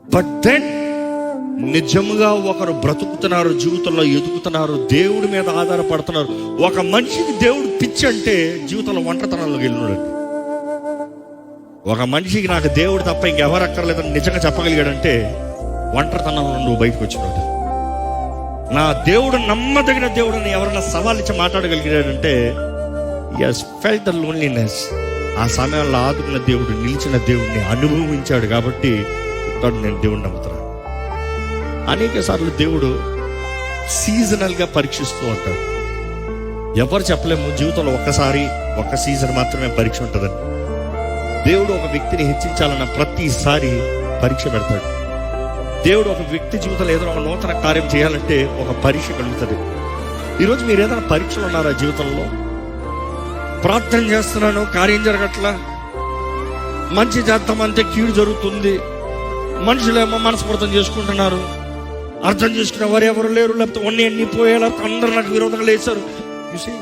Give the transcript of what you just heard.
But then నిజంగా ఒకరు బ్రతుకుతున్నారు, జీవితంలో ఎదుగుతున్నారు, దేవుడి మీద ఆధారపడుతున్నారు. ఒక మనిషికి దేవుడు పిచ్చి అంటే జీవితంలో ఒంటరితనంలోకి వెళ్ళినాడు. ఒక మనిషికి నాకు దేవుడు తప్ప ఇంకెవరు అక్కర్లేదని నిజంగా చెప్పగలిగాడంటే ఒంటరితనంలో నువ్వు బయటకు వచ్చినాడు. నా దేవుడు నమ్మదగిన దేవుడు అని ఎవరైనా సవాల్ ఇచ్చి మాట్లాడగలిగాడంటే ఎస్ ఫెల్ట్ ద లోన్లీనెస్. ఆ సమయంలో ఆదుకున్న దేవుడు, నిలిచిన దేవుడిని అనుభవించాడు కాబట్టి నేను దేవుడిని నమ్ముతున్నాను. అనేక సార్లు దేవుడు సీజనల్గా పరీక్షిస్తూ ఉంటాడు. ఎవరు చెప్పలేము జీవితంలో ఒక్క సీజన్ మాత్రమే పరీక్ష ఉంటుందని. దేవుడు ఒక వ్యక్తిని హెచ్చించాలన్న ప్రతిసారి పరీక్ష పెడతాడు. దేవుడు ఒక వ్యక్తి జీవితంలో ఏదైనా ఒక నూతన కార్యం చేయాలంటే ఒక పరీక్ష కలుగుతుంది. ఈరోజు మీరు ఏదైనా పరీక్షలు ఉన్నారా జీవితంలో? ప్రార్థన చేస్తున్నాను, కార్యం జరగట్లా, మంచి చేద్దామంటే కీడు జరుగుతుంది, మనుషులేమో మనస్ఫూర్తం చేసుకుంటున్నారు, అర్థం చేసుకునే వారు ఎవరు లేరు, లేకపోతే అన్నీ పోయేలా అందరూ నాకు విరోధంగా లేచారు. చూసి